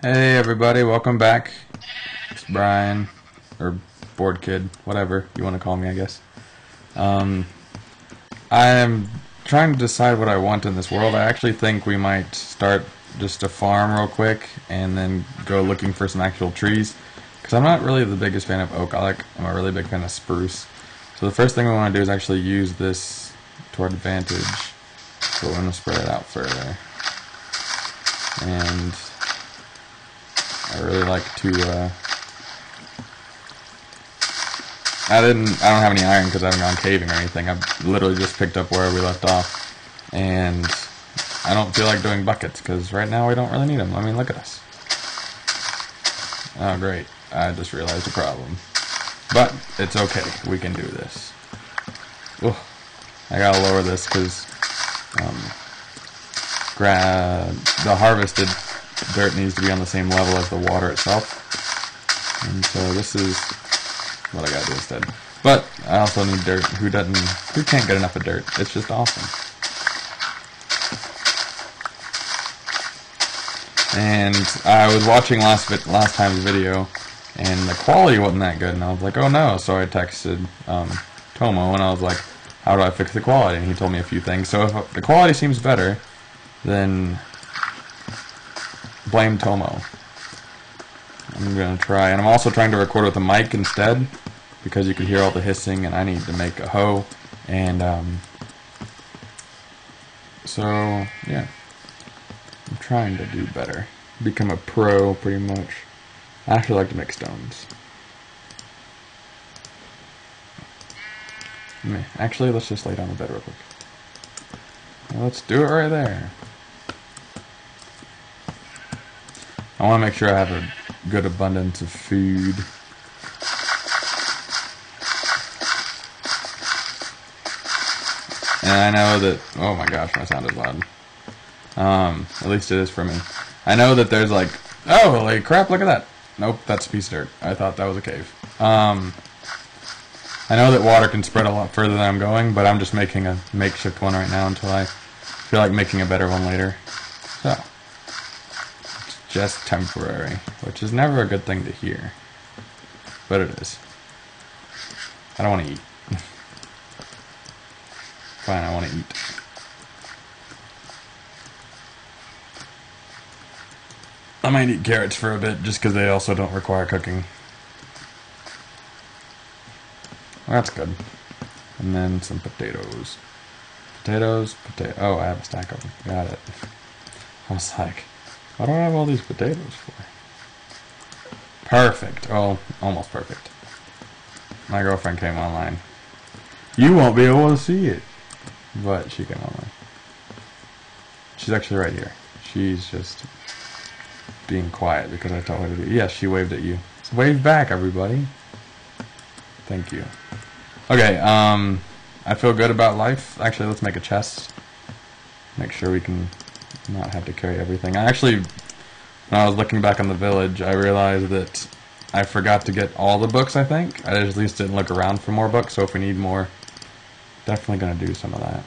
Hey everybody, welcome back. It's Brian, or Boredkid, whatever you want to call me, I guess. I am trying to decide what I want in this world. I actually think we might start just a farm real quick and then go looking for some actual trees. Because I'm not really the biggest fan of oak. I'm a really big fan of spruce. So the first thing we want to do is actually use this to our advantage. So we're going to spread it out further. And I really like to, I don't have any iron because I haven't gone caving or anything. I've literally just picked up where we left off. And I don't feel like doing buckets because right now we don't really need them. I mean, look at us. Oh, great. I just realized the problem. But it's okay. We can do this. Ugh. I gotta lower this because the harvested dirt needs to be on the same level as the water itself. And so this is what I gotta do instead. But I also need dirt. Who can't get enough of dirt? It's just awesome. And I was watching last time's video, and the quality wasn't that good, and I was like, oh no. So I texted Tomo, and I was like, how do I fix the quality? And he told me a few things. So if the quality seems better, then blame Tomo. I'm gonna try, and I'm also trying to record with a mic instead, because you can hear all the hissing, and I need to make a hoe, and so yeah. I'm trying to do better. Become a pro, pretty much. I actually like to make stones. Actually, let's just lay down the bed real quick. Let's do it right there. I want to make sure I have a good abundance of food. And I know that... Oh my gosh, my sound is loud. At least it is for me. I know that there's like, oh, holy crap, look at that. Nope, that's a piece of dirt. I thought that was a cave. I know that water can spread a lot further than I'm going, but I'm just making a makeshift one right now until I feel like making a better one later. So, it's just temporary, which is never a good thing to hear. But it is. I don't want to eat. Fine, I want to eat. I might eat carrots for a bit, just because they also don't require cooking. Well, that's good. And then some potatoes. Oh, I have a stack of them. Got it. I was like, why do I have all these potatoes for? Perfect. Oh, almost perfect. My girlfriend came online. You won't be able to see it. But she came online. She's actually right here. She's just being quiet because I told her to be. Yes, she waved at you. So wave back, everybody. Thank you. Okay, I feel good about life. Actually, let's make a chest. Make sure we can not have to carry everything. I actually, when I was looking back on the village, I realized that I forgot to get all the books, I think. I at least didn't look around for more books, so if we need more, definitely going to do some of that.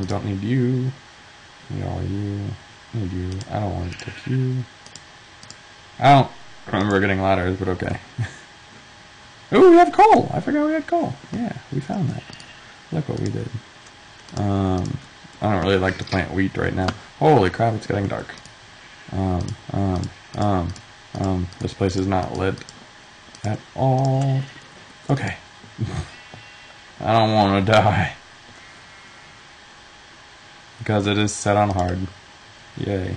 Don't need you. Need all you. Need you. I don't want to take you. I don't remember getting ladders, but okay. Ooh, we have coal! I forgot we had coal. Yeah, we found that. Look what we did. I don't really like to plant wheat right now. Holy crap, it's getting dark. This place is not lit at all. Okay. I don't want to die. Because it is set on hard. Yay.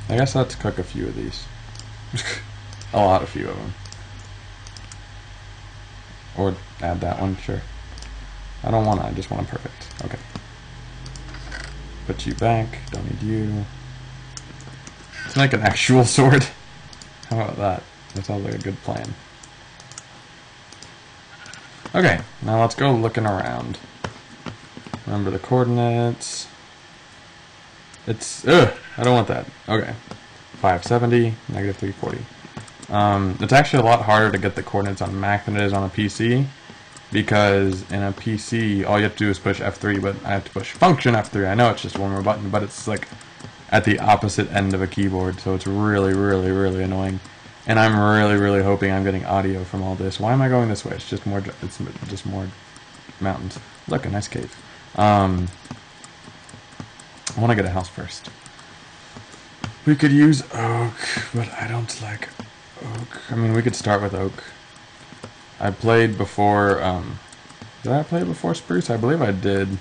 I guess let's cook a few of these. A few of them. Or add that one, sure. I don't want to, I just want them perfect. Okay. Put you back, don't need you. Let's make an actual sword. How about that? That sounds like a good plan. Okay, now let's go looking around. Remember the coordinates. It's, I don't want that. Okay. 570, negative 340. It's actually a lot harder to get the coordinates on Mac than it is on a PC, because in a PC, all you have to do is push F3, but I have to push function F3. I know it's just one more button, but it's like at the opposite end of a keyboard, so it's really, really, really annoying. And I'm really, really hoping I'm getting audio from all this. Why am I going this way? It's just more mountains. Look, a nice cave. I want to get a house first. We could use oak, but I don't like oak. I mean, we could start with oak. I played before, did I play before spruce? I believe I did.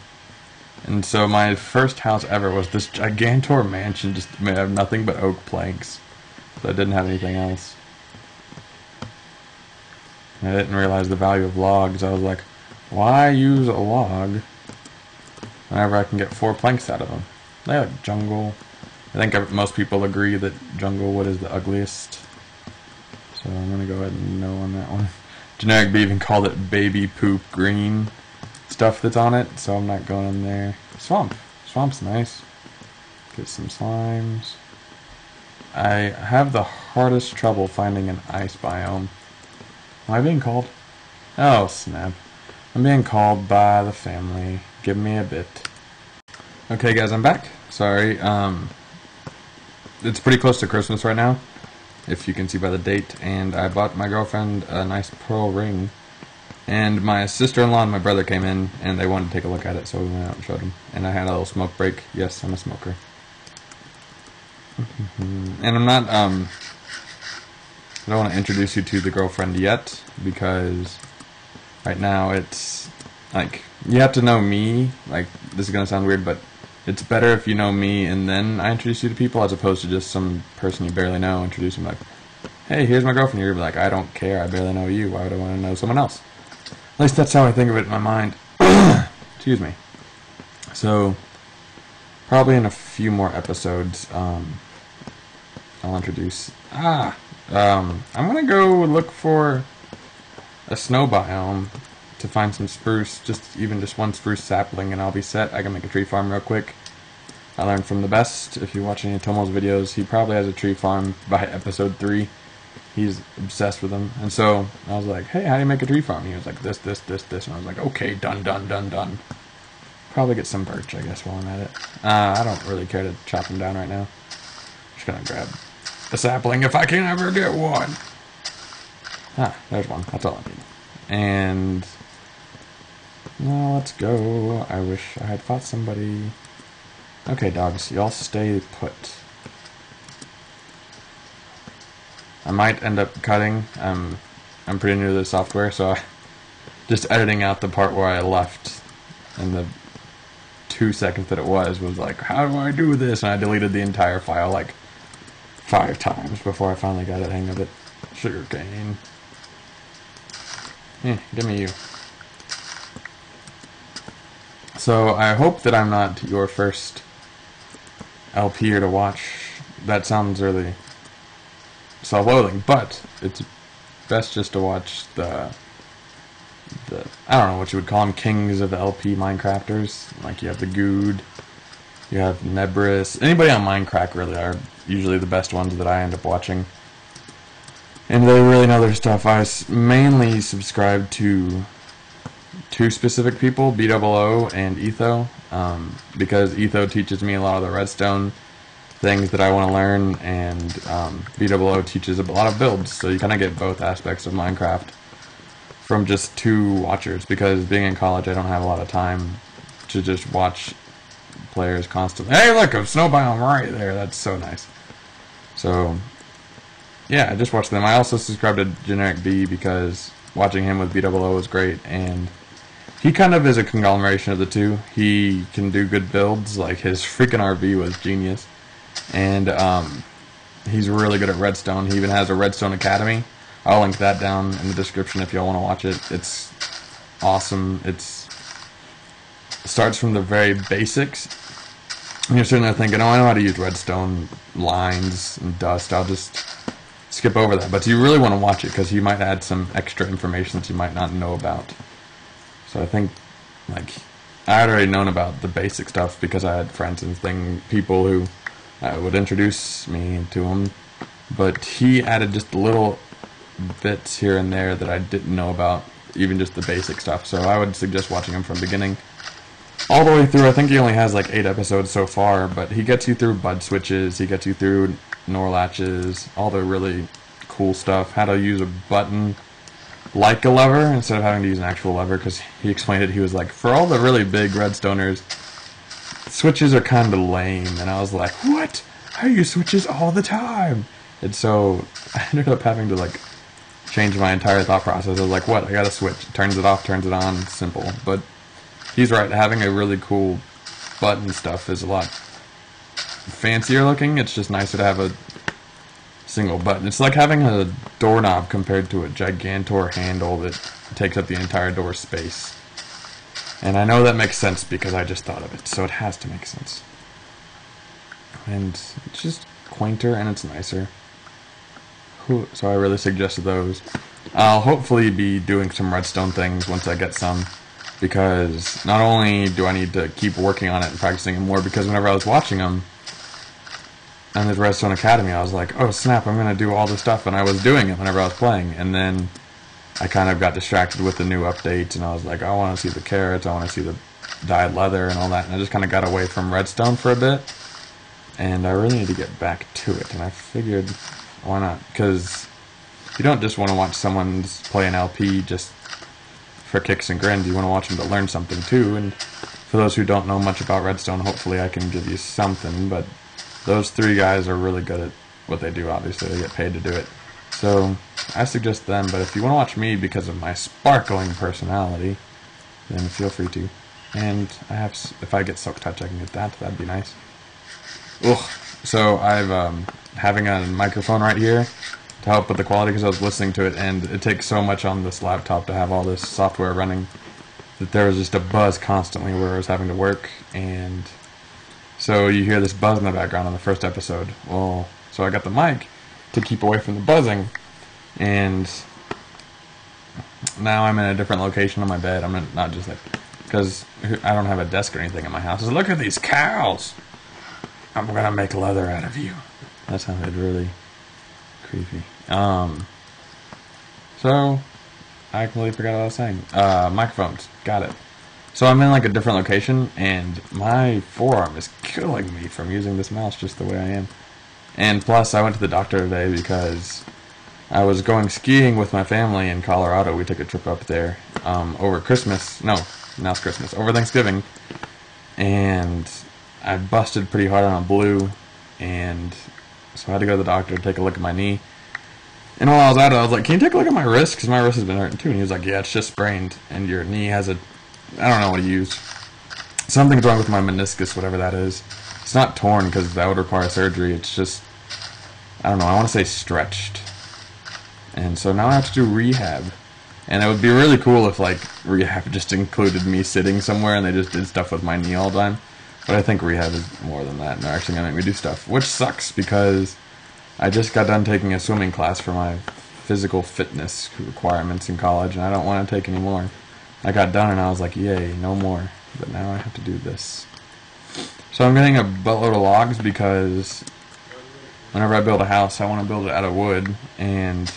And so my first house ever was this gigantor mansion just made of nothing but oak planks. So I didn't have anything else. And I didn't realize the value of logs. I was like, why use a log whenever I can get 4 planks out of them? They like jungle. I think most people agree that jungle wood is the ugliest. So I'm going to go ahead and no on that one. Generic B even called it baby poop green stuff that's on it, so I'm not going in there. Swamp. Swamp's nice. Get some slimes. I have the hardest trouble finding an ice biome. Am I being called? Oh, snap. I'm being called by the family. Give me a bit. Okay, guys, I'm back. Sorry. It's pretty close to Christmas right now, if you can see by the date, and I bought my girlfriend a nice pearl ring. And my sister-in-law and my brother came in, and they wanted to take a look at it, so we went out and showed them. And I had a little smoke break. Yes, I'm a smoker. And I'm not, I don't want to introduce you to the girlfriend yet, because right now it's, like, you have to know me. Like, this is going to sound weird, but it's better if you know me and then I introduce you to people, as opposed to just some person you barely know, introduce them like, hey, here's my girlfriend. You're like, I don't care, I barely know you. Why would I want to know someone else? At least that's how I think of it in my mind. Excuse me. So, probably in a few more episodes, I'll introduce... I'm gonna go look for a snow biome to find some spruce, even just one spruce sapling, and I'll be set. I can make a tree farm real quick. I learned from the best. If you watch any of Tomo's videos, he probably has a tree farm by episode 3. He's obsessed with them. And so I was like, hey, how do you make a tree farm? And he was like, this. And I was like, okay, done. Probably get some birch, I guess, while I'm at it. I don't really care to chop them down right now. Just gonna grab a sapling if I can ever get one. There's one. That's all I need. And now let's go. I wish I had fought somebody. Okay, dogs, y'all stay put. I might end up cutting. I'm pretty new to the software, so just editing out the part where I left and the 2 seconds that it was like, how do I do this? And I deleted the entire file like 5 times before I finally got the hang of it. Sugarcane. Give me you. So I hope that I'm not your first LPer to watch. That sounds really self-loathing, but it's best just to watch the I don't know what you would call them, kings of the LP Minecrafters. Like, you have the Good, you have Nebris. Anybody on Minecraft really are usually the best ones that I end up watching. And they really know their stuff. I mainly subscribe to 2 specific people, BOO and Etho, because Etho teaches me a lot of the redstone things that I want to learn, and BOO teaches a lot of builds, so you kind of get both aspects of Minecraft from just 2 watchers, because being in college I don't have a lot of time to just watch players constantly. Hey, look, a snow biome right there. That's so nice. So yeah, I just watch them. I also subscribe to Generic B because watching him with BOO was great, and he kind of is a conglomeration of the 2. He can do good builds, like his freaking RV was genius, and he's really good at redstone. He even has a Redstone Academy. I'll link that down in the description if y'all want to watch it. It's awesome. It starts from the very basics. And you're sitting there thinking, oh, I know how to use redstone lines and dust. I'll just skip over that. But you really want to watch it because he might add some extra information that you might not know about. So I think, like, I had already known about the basic stuff because I had friends and people who would introduce me to him. But he added just little bits here and there that I didn't know about. even just the basic stuff. So I would suggest watching him from beginning all the way through. I think he only has like 8 episodes so far, but he gets you through bud switches, he gets you through NOR latches, all the really cool stuff, how to use a button like a lever instead of having to use an actual lever, because he explained it. He was like, for all the really big redstoners, switches are kind of lame. And I was like, what? I use switches all the time. And so I ended up having to like change my entire thought process. I was like, what? I got a switch. It turns it off, turns it on. Simple. But he's right. Having a really cool button stuff is a lot fancier looking. It's just nicer to have a single button. It's like having a doorknob compared to a gigantor handle that takes up the entire door space. And I know that makes sense because I just thought of it, so it has to make sense. And it's just quainter and it's nicer. So I really suggested those. I'll hopefully be doing some redstone things once I get some, because not only do I need to keep working on it and practicing it more, because whenever I was watching them on the Redstone Academy, I was like, oh snap, I'm going to do all this stuff, and I was doing it whenever I was playing, and then I kind of got distracted with the new updates, and I was like, I want to see the carrots, I want to see the dyed leather and all that, and I just kind of got away from redstone for a bit, and I really need to get back to it, and I figured, why not? Because you don't just want to watch someone play an LP just for kicks and grins, you want to watch them to learn something too, and for those who don't know much about redstone, hopefully I can give you something, but those 3 guys are really good at what they do. Obviously, they get paid to do it. So I suggest them, but if you want to watch me because of my sparkling personality, then feel free to. And I have, if I get Silk Touch, I can get that. That'd be nice. Ugh. So I've having a microphone right here to help with the quality, because I was listening to it, and it takes so much on this laptop to have all this software running that there was just a buzz constantly where I was having to work, and so you hear this buzz in the background on the first episode. Well, so I got the mic to keep away from the buzzing, and now I'm in a different location on my bed. I'm not just like, because I don't have a desk or anything in my house. So look at these cows! I'm gonna make leather out of you. That sounded really creepy. So I completely forgot what I was saying. Microphones, got it. So I'm in like a different location, and my forearm is killing me from using this mouse just the way I am. And plus, I went to the doctor today because I was going skiing with my family in Colorado. We took a trip up there over Christmas. No, now it's Christmas. Over Thanksgiving. And I busted pretty hard on a blue, and so I had to go to the doctor to take a look at my knee. And while I was at it, I was like, can you take a look at my wrist? Because my wrist has been hurting too. And he was like, yeah, it's just sprained, and your knee has a, I don't know what to use. Something's wrong with my meniscus, whatever that is. It's not torn because that would require surgery. It's just, I don't know, I want to say stretched. And so now I have to do rehab. And it would be really cool if like rehab just included me sitting somewhere and they just did stuff with my knee all the time. But I think rehab is more than that, and they're actually going to make me do stuff. Which sucks because I just got done taking a swimming class for my physical fitness requirements in college, and I don't want to take any more. I got done and I was like, yay, no more. But now I have to do this. So I'm getting a buttload of logs because whenever I build a house, I want to build it out of wood, and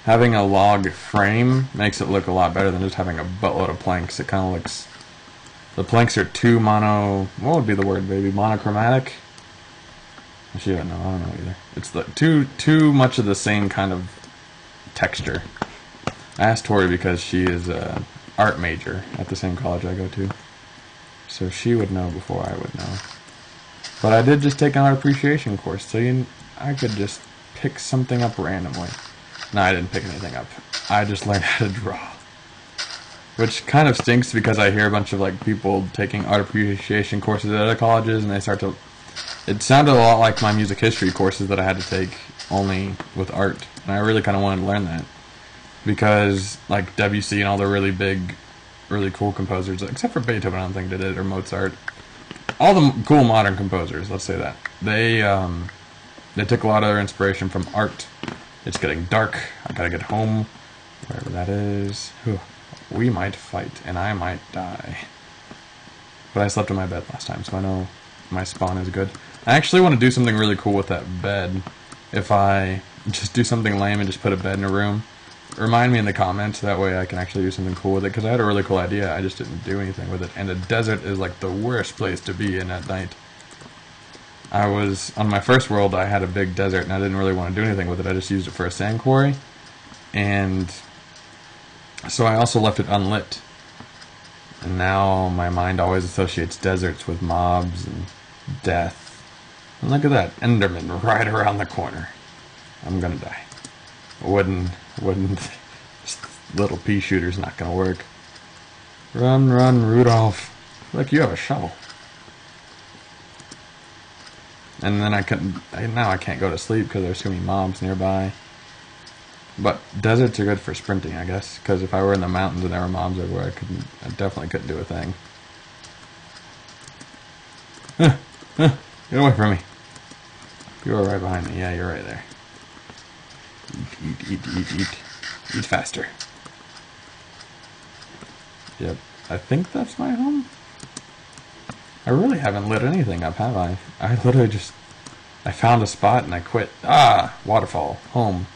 having a log frame makes it look a lot better than just having a buttload of planks. It kind of looks, the planks are too what would be the word, baby? Monochromatic? Actually, I don't know either. It's like too much of the same kind of texture. I asked Tori because she is an art major at the same college I go to, so she would know before I would know. But I did just take an art appreciation course, so I could just pick something up randomly. No, I didn't pick anything up. I just learned how to draw. Which kind of stinks because I hear a bunch of like people taking art appreciation courses at other colleges, and they start to... It sounded a lot like my music history courses that I had to take only with art. And I really kind of wanted to learn that. Because like Debussy and all the really big, really cool composers, except for Beethoven I don't think did it, or Mozart. All the cool modern composers, let's say that. They took a lot of their inspiration from art. It's getting dark. I gotta get home. Wherever that is. Whew. We might fight, and I might die. But I slept in my bed last time, so I know my spawn is good. I actually want to do something really cool with that bed. If I just do something lame and just put a bed in a room, remind me in the comments. That way I can actually do something cool with it. Because I had a really cool idea. I just didn't do anything with it. And the desert is like the worst place to be in at night. I was, on my first world, I had a big desert. And I didn't really want to do anything with it. I just used it for a sand quarry. And so I also left it unlit. And now my mind always associates deserts with mobs and death. And look at that, Enderman right around the corner. I'm gonna die. Wooden, little pea shooter's not gonna work. Run, Rudolph. Look, you have a shovel. And then now I can't go to sleep because there's too many mobs nearby. But deserts are good for sprinting, I guess, because if I were in the mountains and there were mobs everywhere, I definitely couldn't do a thing. Get away from me. You are right behind me. Yeah, you're right there. Eat faster. Yep, I think that's my home. I really haven't lit anything up, have I? I literally I found a spot and I quit. Ah, waterfall, home.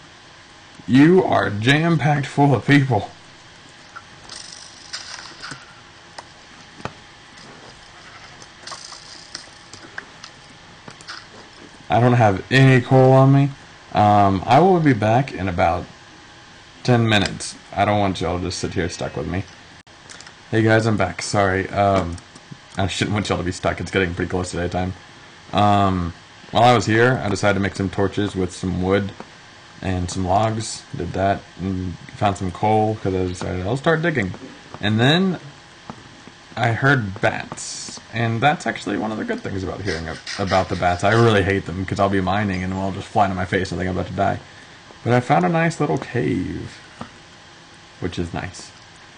You are jam-packed full of people. I don't have any coal on me. I will be back in about 10 minutes. I don't want y'all to just sit here stuck with me. Hey guys, I'm back. Sorry. I shouldn't want y'all to be stuck. It's getting pretty close to daytime. While I was here, I decided to make some torches with some wood and some logs. Did that and found some coal because I decided I'll start digging. And then I heard bats, and that's actually one of the good things about hearing about the bats. I really hate them because I'll be mining and they'll just fly into my face and I think I'm about to die. But I found a nice little cave, which is nice.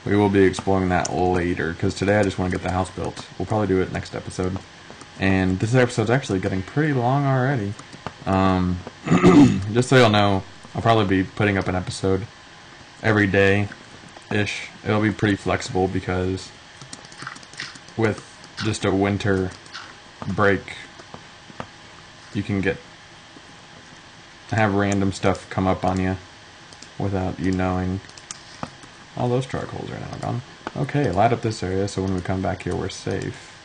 We will be exploring that later because today I just want to get the house built. We'll probably do it next episode. And this episode's actually getting pretty long already. Just so y'all know, I'll probably be putting up an episode every day-ish. It'll be pretty flexible because with just a winter break, you can have random stuff come up on you without you knowing. All those charcoals are now gone. Okay, light up this area so when we come back here we're safe.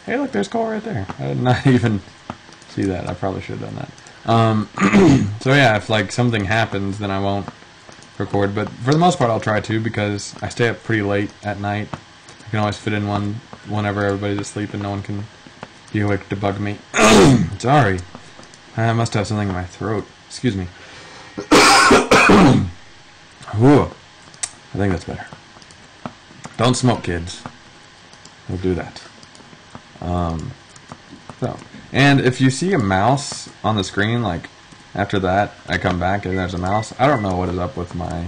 Hey, look, there's coal right there. I did not even see that. I probably should have done that. So yeah, if like something happens, then I won't record. But for the most part, I'll try to because I stay up pretty late at night. I can always fit in one whenever everybody's asleep and no one can be awake to bug me. Sorry. I must have something in my throat. Excuse me. Whew. I think that's better. Don't smoke, kids. Don't do that. And if you see a mouse on the screen, like after that I come back and there's a mouse, I don't know what is up with my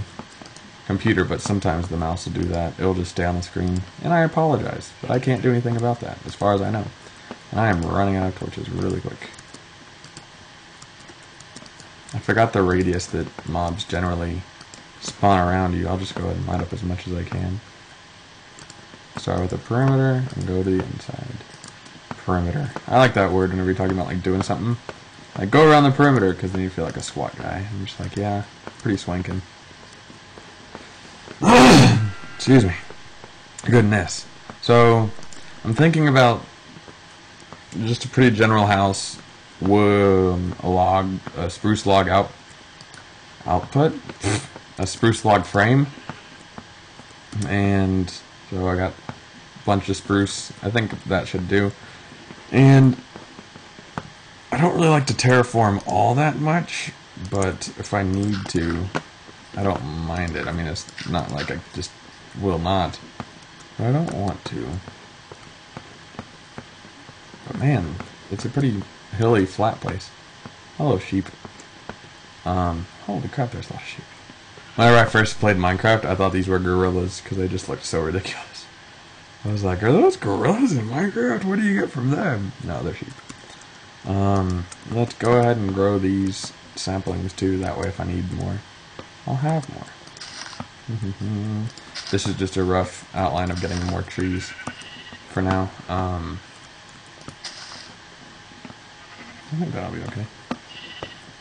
computer, but sometimes the mouse will do that. It'll just stay on the screen, and I apologize, but I can't do anything about that as far as I know. And I am running out of torches really quick. I forgot the radius that mobs generally spawn around you. I'll just go ahead and light up as much as I can. Start with the perimeter and go to the inside. Perimeter. I like that word whenever you're talking about like doing something. Like go around the perimeter because then you feel like a SWAT guy. I'm just like, yeah, pretty swanking. Excuse me. Goodness. So I'm thinking about just a pretty general house. A spruce log output, a spruce log frame, and so I got a bunch of spruce. I think that should do. And I don't really like to terraform all that much, but if I need to, I don't mind it. I mean, it's not like I just will not, but I don't want to. But man, it's a pretty hilly, flat place. Hello, sheep. Holy crap, there's a lot of sheep. Whenever I first played Minecraft, I thought these were gorillas because they just looked so ridiculous. I was like, are those gorillas in Minecraft? What do you get from them? No, they're sheep. Let's go ahead and grow these saplings too. That way if I need more, I'll have more. This is just a rough outline of getting more trees for now. I think that'll be okay.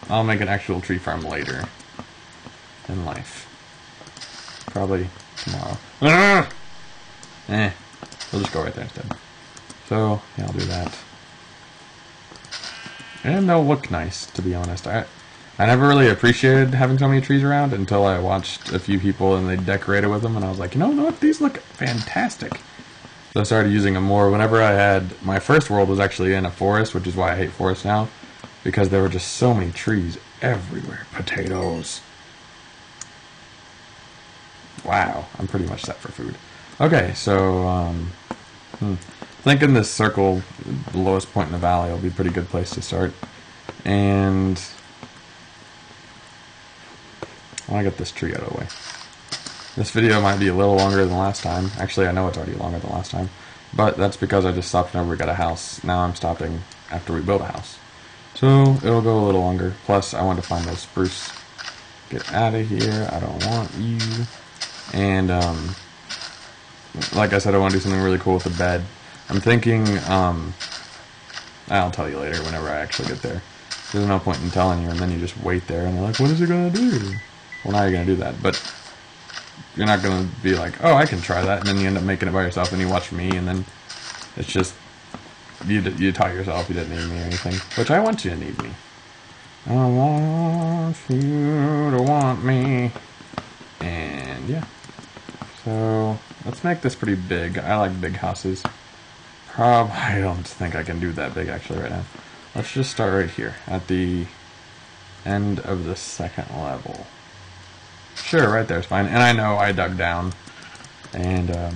I'll make an actual tree farm later. in life. Probably tomorrow. Ah! We'll just go right there instead. So, yeah, I'll do that. And they'll look nice, to be honest. I never really appreciated having so many trees around until I watched a few people and they decorated with them, and I was like, you know what, these look fantastic. So I started using them more. Whenever I had, my first world was actually in a forest, which is why I hate forests now, because there were just so many trees everywhere. Potatoes. Wow, I'm pretty much set for food. Okay, so, thinking this circle, the lowest point in the valley, will be a pretty good place to start. And I want to get this tree out of the way. This video might be a little longer than last time. Actually, I know it's already longer than last time. But that's because I just stopped whenever we got a house. Now I'm stopping after we build a house. So it'll go a little longer. Plus, I want to find those spruce. Get out of here. I don't want you. And, like I said, I want to do something really cool with the bed. I'm thinking, I'll tell you later whenever I actually get there. There's no point in telling you, and then you just wait there, and they're like, what is it going to do? Well, now you're going to do that, but you're not going to be like, oh, I can try that, and then you end up making it by yourself, and you watch me, and then it's just, you taught yourself you didn't need me or anything, which I want you to need me. I want you to want me, and yeah. So, let's make this pretty big. I like big houses. I don't think I can do that big actually right now. Let's just start right here at the end of the second level. Sure, right there's fine. And I know I dug down. And, I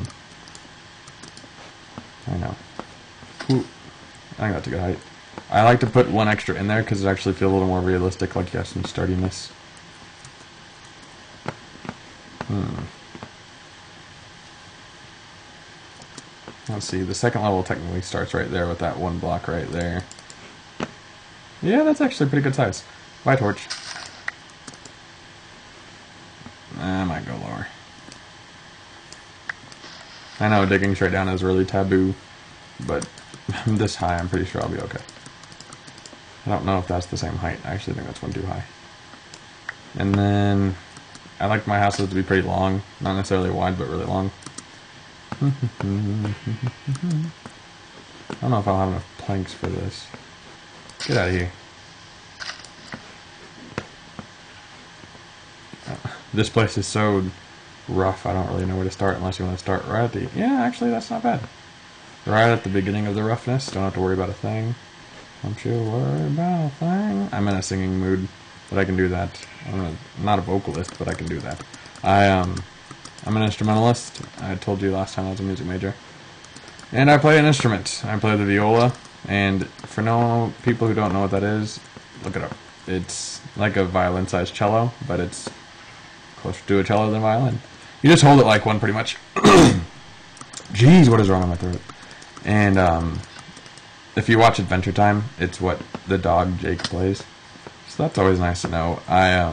know. Ooh, I think that's a good height. I like to put one extra in there because it actually feels a little more realistic, like you have some sturdiness. Let's see, the second level technically starts right there with that one block right there. Yeah, that's actually a pretty good size. Bye, torch. I might go lower. I know digging straight down is really taboo, but this high I'm pretty sure I'll be okay. I don't know if that's the same height. I actually think that's one too high. And then I like my houses to be pretty long, not necessarily wide, but really long. I don't know if I'll have enough planks for this. Get out of here. This place is so rough, I don't really know where to start unless you want to start right at the... Yeah, actually, that's not bad. Right at the beginning of the roughness. Don't have to worry about a thing. Don't you worry about a thing. I'm in a singing mood, but I can do that. I'm not a vocalist, but I can do that. I'm an instrumentalist. I told you last time I was a music major. And I play an instrument. I play the viola. And for no people who don't know what that is, look it up. It's like a violin-sized cello, but it's closer to a cello than a violin. You just hold it like one, pretty much. Jeez, what is wrong with my throat? And if you watch Adventure Time, it's what the dog Jake plays. So that's always nice to know. I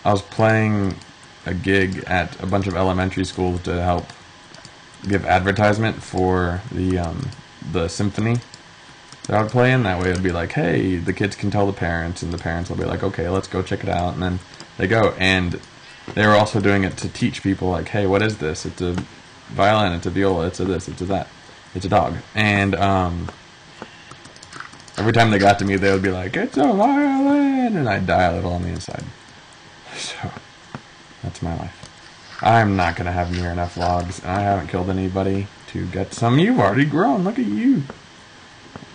was playing a gig at a bunch of elementary schools to help give advertisement for the symphony that I would play in. That way it would be like, hey, the kids can tell the parents, and the parents will be like, okay, let's go check it out, and then they go. And they were also doing it to teach people, like, hey, what is this? It's a violin, it's a viola, it's a this, it's a that, it's a dog. And every time they got to me, they would be like, it's a violin, and I'd die a little on the inside. So that's my life. I'm not going to have near enough logs, and I haven't killed anybody to get some. You've already grown, look at you.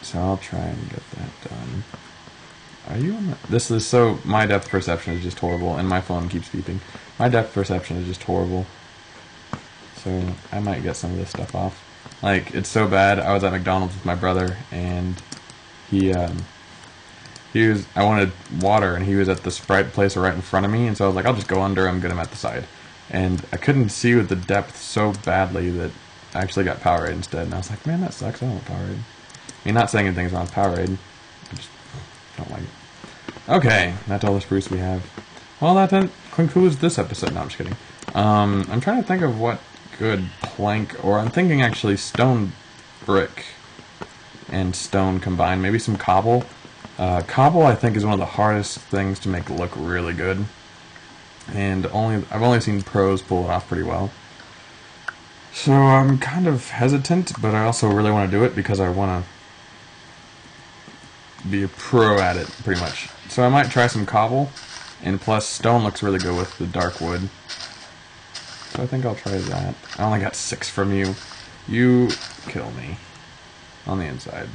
So I'll try and get that done. Are you on the... This is so... My depth perception is just horrible, and my phone keeps beeping. My depth perception is just horrible. So I might get some of this stuff off. Like, it's so bad, I was at McDonald's with my brother, and he was... I wanted water, and he was at the Sprite place right in front of me, and so I was like, I'll just go under him, get him at the side. And I couldn't see with the depth so badly that I actually got Powerade instead, and I was like, man, that sucks, I don't want Powerade. I mean, not saying anything's wrong with Powerade, I just don't like it. Okay, that's all the spruce we have. Well, that then concludes this episode. No, I'm just kidding. I'm trying to think of what good plank, or I'm thinking actually stone brick and stone combined. Maybe some cobble. Cobble, I think, is one of the hardest things to make look really good. and I've only seen pros pull it off pretty well. So I'm kind of hesitant, but I also really want to do it because I want to be a pro at it, pretty much. So I might try some cobble, and plus stone looks really good with the dark wood. So I think I'll try that. I only got 6 from you. You kill me on the inside.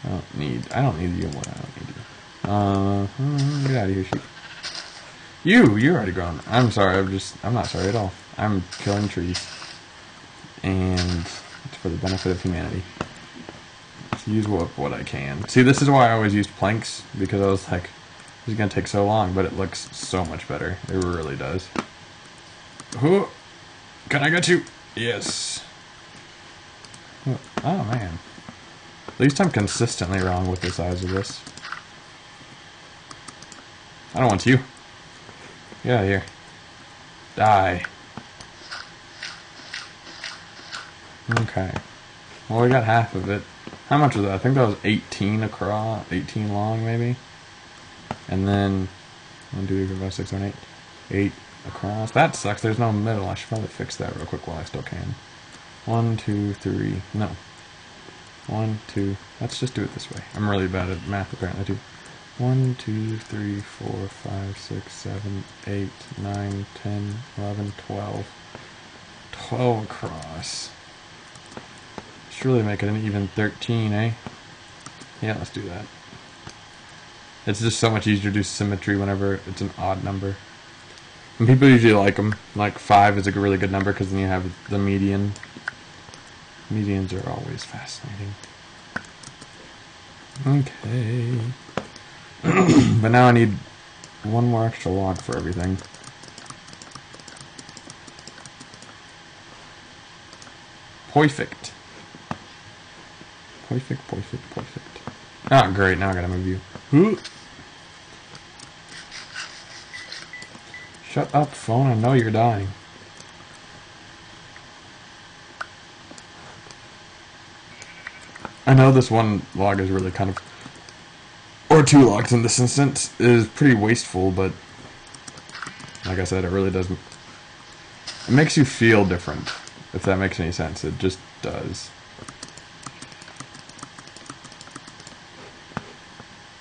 I don't need you. I don't need you. Get out of here, sheep. You're already grown. I'm sorry. I'm not sorry at all. I'm killing trees. And it's for the benefit of humanity. Let's use what I can. See, this is why I always used planks, because I was like, this is going to take so long, but it looks so much better. It really does. Ooh, can I get you? Yes. Oh, man. At least I'm consistently wrong with the size of this. I don't want you. Get out of here. Die. Okay. Well, we got half of it. How much was that? I think that was 18 across, 18 long, maybe. And then 1, 2, 3, 4, 5, 6, 7, 8. 8 across. That sucks. There's no middle. I should probably fix that real quick while I still can. 1, 2, 3. No. 1, 2. Let's just do it this way. I'm really bad at math, apparently, too. 1, 2, 3, 4, 5, 6, 7, 8, 9, 10, 11, 12. 12 across. Should really make it an even 13, eh? Yeah, let's do that. It's just so much easier to do symmetry whenever it's an odd number. And people usually like them. Like 5 is a really good number because then you have the median. Medians are always fascinating. Okay. But now I need 1 more extra log for everything. Perfect. Perfect. Ah, great. Now I gotta move you. Shut up, phone. I know you're dying. I know this 1 log is really kind of... Or 2 logs in this instance is pretty wasteful, but... Like I said, it really doesn't... It makes you feel different, if that makes any sense. It just does.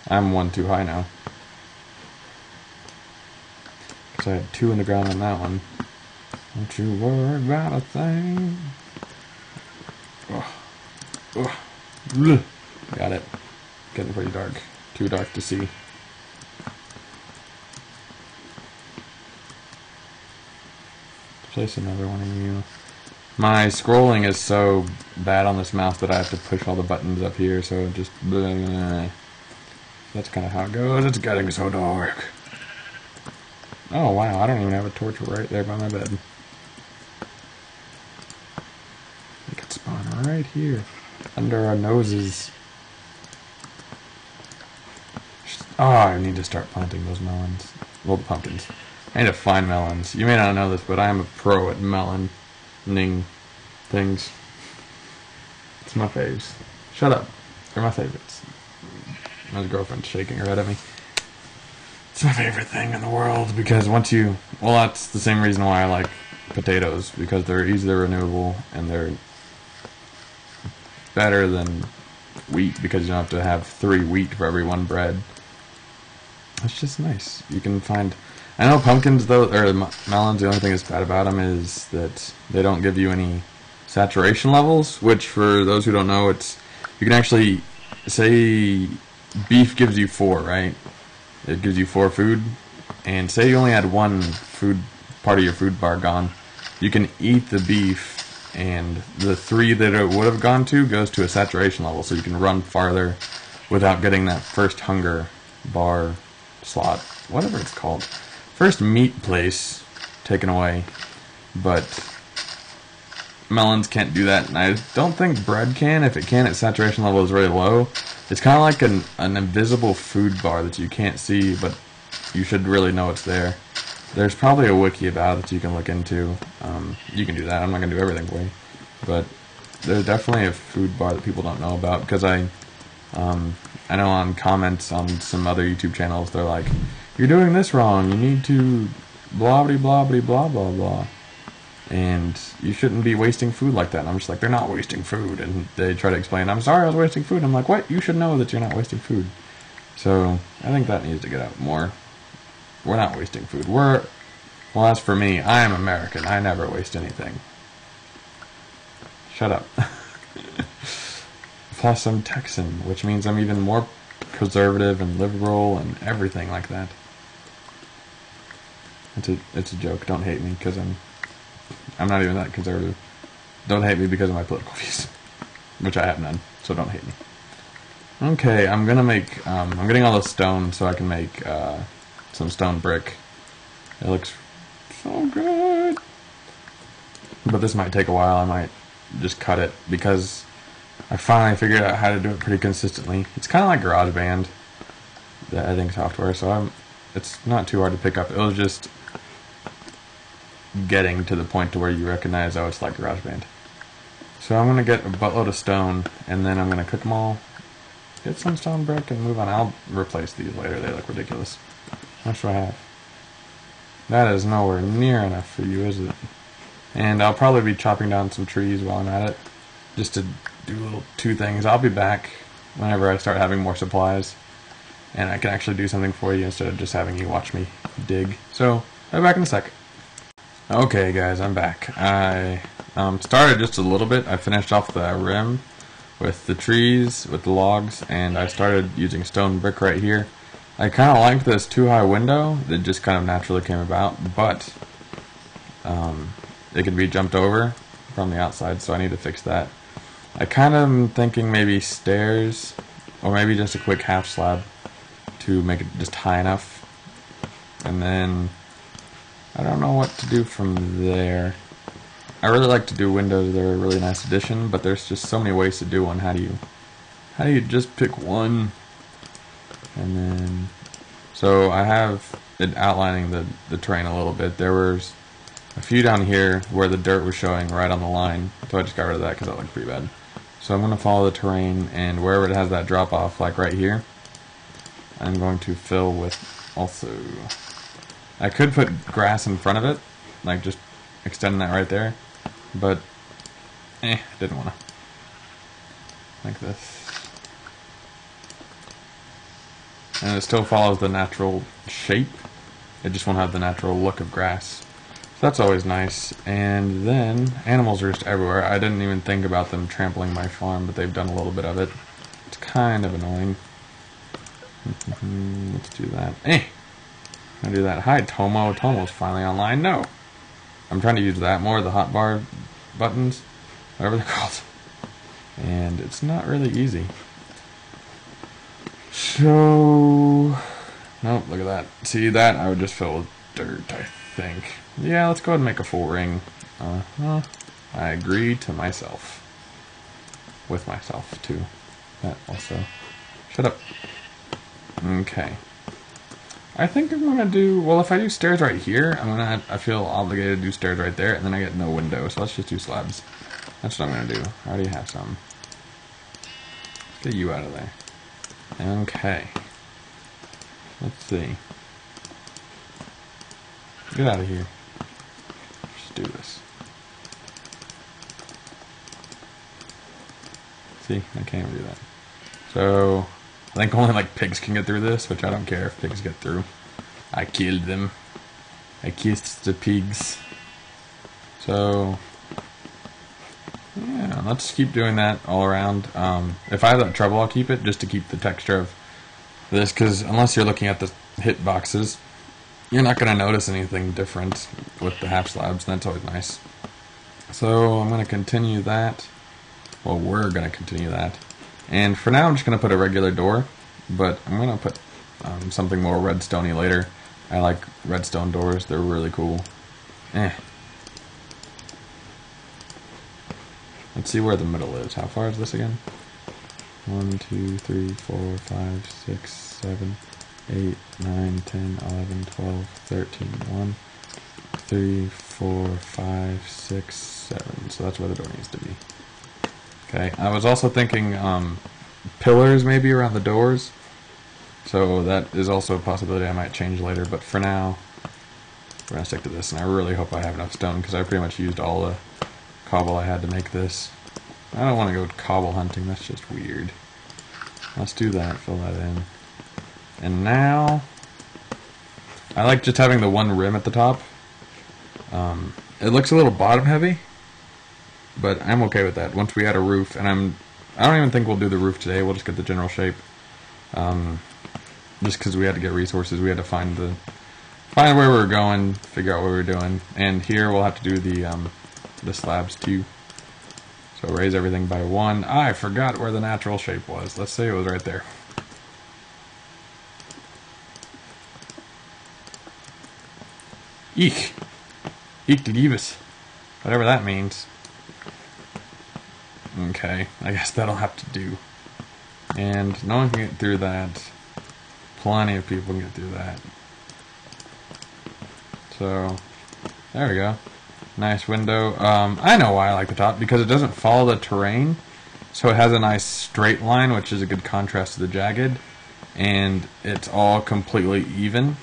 I'm 1 too high now. Because I had 2 in the ground on that one. Don't you worry about a thing. Got it. Getting pretty dark. Too dark to see. Place another one in you. My scrolling is so bad on this mouse that I have to push all the buttons up here, so it just... That's kind of how it goes. It's getting so dark. Oh, wow. I don't even have a torch right there by my bed. It could spawn right here. Under our noses. Oh, I need to start planting those melons. Well, the pumpkins. I need to find melons. You may not know this, but I am a pro at meloning things. It's my faves. Shut up. They're my favorites. My girlfriend's shaking her head at me. It's my favorite thing in the world because once you... Well, that's the same reason why I like potatoes. Because they're easily renewable and they're better than wheat because you don't have to have 3 wheat for every 1 bread. It's just nice. You can find... I know pumpkins, though, or melons, the only thing that's bad about them is that they don't give you any saturation levels, which, for those who don't know, it's... You can actually... Say beef gives you 4, right? It gives you 4 food. And say you only had 1 food part of your food bar gone. You can eat the beef, and the 3 that it would have gone to goes to a saturation level, so you can run farther without getting that first hunger bar slot, whatever it's called. First meat place taken away, but melons can't do that, and I don't think bread can. If it can, its saturation level is really low. It's kind of like an invisible food bar that you can't see, but you should really know it's there. There's probably a wiki about it that you can look into. You can do that. I'm not going to do everything for you. But there's definitely a food bar that people don't know about, because I know on comments on some other YouTube channels, they're like, you're doing this wrong. You need to blah blah blah blah blah blah blah. And you shouldn't be wasting food like that. And I'm just like, they're not wasting food. And they try to explain, I'm sorry I was wasting food. I'm like, what? You should know that you're not wasting food. So I think that needs to get out more. We're not wasting food. Well, as for me, I am American. I never waste anything. Shut up. Plus I'm Texan, which means I'm even more conservative and liberal and everything like that. It's a joke. Don't hate me because I'm not even that conservative. Don't hate me because of my political views, which I have none. So don't hate me. Okay, I'm gonna make. I'm getting all the stone so I can make some stone brick. It looks so good. But this might take a while. I might just cut it because I finally figured out how to do it pretty consistently. It's kind of like GarageBand, the editing software. So it's not too hard to pick up. It was just getting to the point to where you recognize, oh, it's like GarageBand. So I'm going to get a buttload of stone, and then I'm going to cook them all, get some stone brick, and move on. I'll replace these later. They look ridiculous. How much do I have? That is nowhere near enough for you, is it? And I'll probably be chopping down some trees while I'm at it, just to do little 2 things. I'll be back whenever I start having more supplies, and I can actually do something for you instead of just having you watch me dig. So, I'll be back in a sec. Okay guys, I'm back. I started just a little bit. I finished off the rim with the trees, with the logs, and I started using stone brick right here. I kind of liked this too high window that just kind of naturally came about, but it can be jumped over from the outside, so I need to fix that. I kind of am thinking maybe stairs, or maybe just a quick half slab to make it just high enough, and then I don't know what to do from there. I really like to do windows. They're a really nice addition, but there's just so many ways to do one. How do you just pick one? And then, so I have it outlining the terrain a little bit. There was a few down here where the dirt was showing right on the line, so I just got rid of that because that looked pretty bad. So I'm going to follow the terrain, and wherever it has that drop off, like right here, I'm going to fill with also. I could put grass in front of it, like just extending that right there, but didn't want to. Like this. And it still follows the natural shape, it just won't have the natural look of grass. So that's always nice. And then, animals are just everywhere. I didn't even think about them trampling my farm, but they've done a little bit of it. It's kind of annoying. Let's do that. I do that. Hi, Tomo. Tomo's finally online. No. I'm trying to use that more, the hotbar buttons, whatever they're called. And it's not really easy. So, nope, look at that. See that? I would just fill with dirt, I think. Yeah, let's go ahead and make a full ring. I agree to myself. With myself, too. That also. Shut up. Okay. I think I'm gonna do, well, if I do stairs right here, I feel obligated to do stairs right there, and then I get no window, so let's just do slabs. That's what I'm gonna do. I already have some. Let's get you out of there. Okay. Let's see. Get out of here. Just do this. See, I can't even do that. So, I think only like pigs can get through this, which I don't care if pigs get through. I killed them. I kissed the pigs. So, yeah, let's keep doing that all around. If I have that trouble, I'll keep it just to keep the texture of this, because unless you're looking at the hit boxes, you're not going to notice anything different with the half slabs, and that's always nice. So I'm going to continue that. Well, we're going to continue that. And for now, I'm just going to put a regular door, but I'm going to put something more redstone-y later. I like redstone doors. They're really cool. Let's see where the middle is. How far is this again? 1, 2, 3, 4, 5, 6, 7, 8, 9, 10, 11, 12, 13, 1, 3, 4, 5, 6, 7. So that's where the door needs to be. Okay, I was also thinking pillars maybe around the doors. So that is also a possibility I might change later, but for now, We're gonna stick to this, and I really hope I have enough stone, because I pretty much used all the cobble I had to make this. I don't want to go cobble hunting, that's just weird. Let's do that, fill that in. And now, I like just having the one rim at the top. It looks a little bottom heavy, but I'm okay with that. Once we add a roof, and I don't even think we'll do the roof today, we'll just get the general shape. Just because we had to get resources, we had to find where we were going, figure out what we were doing. And here we'll have to do the slabs too. So raise everything by 1. I forgot where the natural shape was. Let's say it was right there. Eek! Eek to Givas. Whatever that means. Okay, I guess that'll have to do. And no one can get through that. Plenty of people can get through that. So, there we go. Nice window. I know why I like the top, because it doesn't follow the terrain. So it has a nice straight line, which is a good contrast to the jagged. And it's all completely even,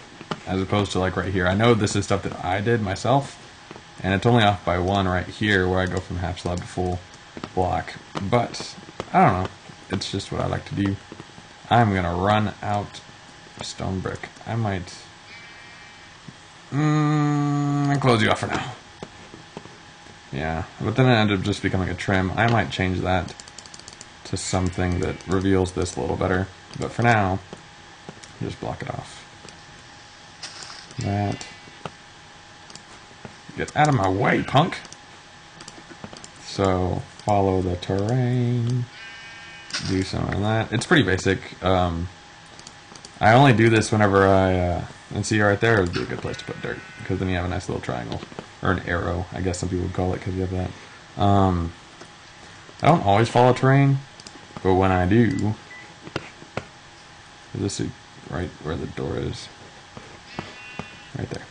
as opposed to like right here. I know this is stuff that I did myself, and it's only off by 1 right here, where I go from half slab to full block. But, I don't know. It's just what I like to do. I'm going to run out stone brick. I might close you off for now. Yeah, but then it ended up just becoming a trim. I might change that to something that reveals this a little better. But for now, just block it off. That. Get out of my way, punk! So, follow the terrain. Do some of that. It's pretty basic. I only do this whenever and see right there would be a good place to put dirt, because then you have a nice little triangle. Or an arrow, I guess some people would call it, because you have that. I don't always follow terrain, but when I do, is this right where the door is? Right there.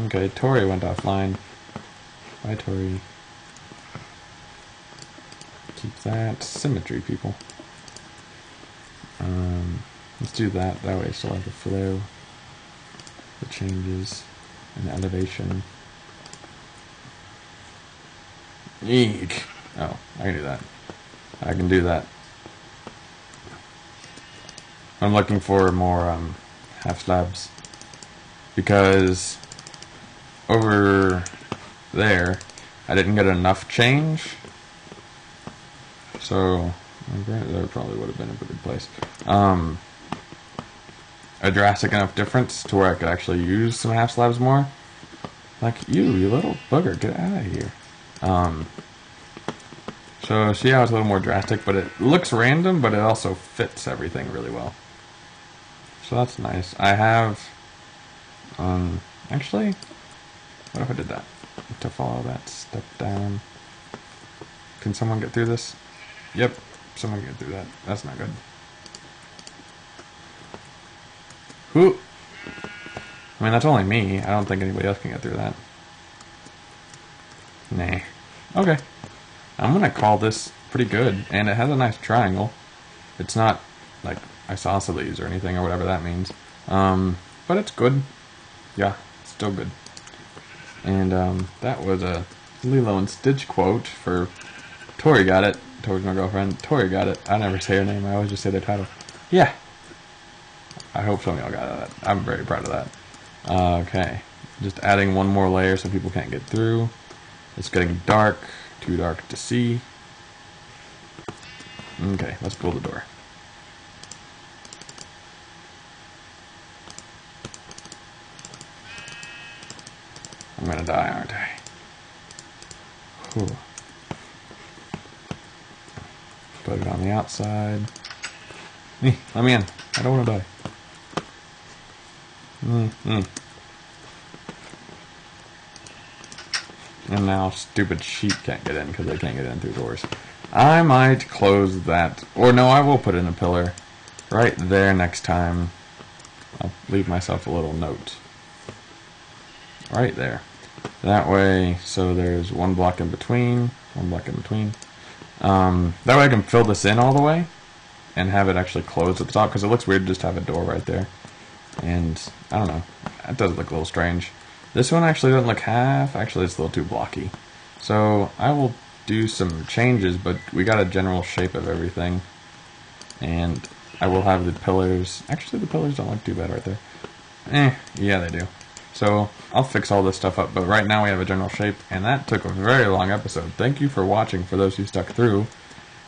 Okay, Tori went offline. Bye, Tori. Keep that symmetry, people. Let's do that. That way I still have the flow, the changes, and the elevation. Eek! Oh, I can do that. I can do that. I'm looking for more half slabs, because over there I didn't get enough change, so there probably would have been a good place. A drastic enough difference to where I could actually use some half slabs more. Like, you little bugger, get out of here. So see how it's a little more drastic, but it looks random, but it also fits everything really well. So that's nice. I have, actually, what if I did that? To follow that step down. Can someone get through this? Yep, someone can get through that. That's not good. Who? I mean, that's only me. I don't think anybody else can get through that. Nah. Okay. I'm gonna call this pretty good, and it has a nice triangle. It's not like isosceles or anything or whatever that means. But it's good. Yeah, it's still good. And that was a Lilo and Stitch quote for Tori got it. Tori's my girlfriend. Tori got it. I never say her name. I always just say their title. Yeah. I hope some of y'all got that. I'm very proud of that. Okay. Just adding one more layer so people can't get through. It's getting dark. Too dark to see. Okay, let's build the door. I'm gonna die, aren't I? Whew. Put it on the outside. Let me in. I don't want to die. And now stupid sheep can't get in because they can't get in through doors. I might close that. Or no, I will put in a pillar right there next time. I'll leave myself a little note. Right there. That way, so there's one block in between. One block in between. That way I can fill this in all the way and have it actually close at the top, because it looks weird to just have a door right there. And I don't know, that does look a little strange. This one actually doesn't look half, actually it's a little too blocky. So I will do some changes, but we got a general shape of everything. And I will have the pillars, actually the pillars don't look too bad right there. Yeah they do. So I'll fix all this stuff up, but right now we have a general shape, and that took a very long episode. Thank you for watching, for those who stuck through.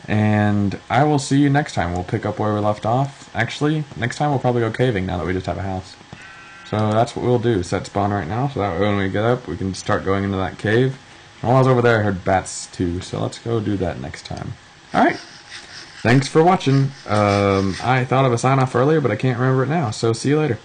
And I will see you next time. We'll pick up where we left off. Actually, next time we'll probably go caving now that we just have a house. So that's what we'll do. Set spawn right now, so that way when we get up, we can start going into that cave. And while I was over there, I heard bats too, so let's go do that next time. Alright. Thanks for watching. I thought of a sign-off earlier, but I can't remember it now, so see you later.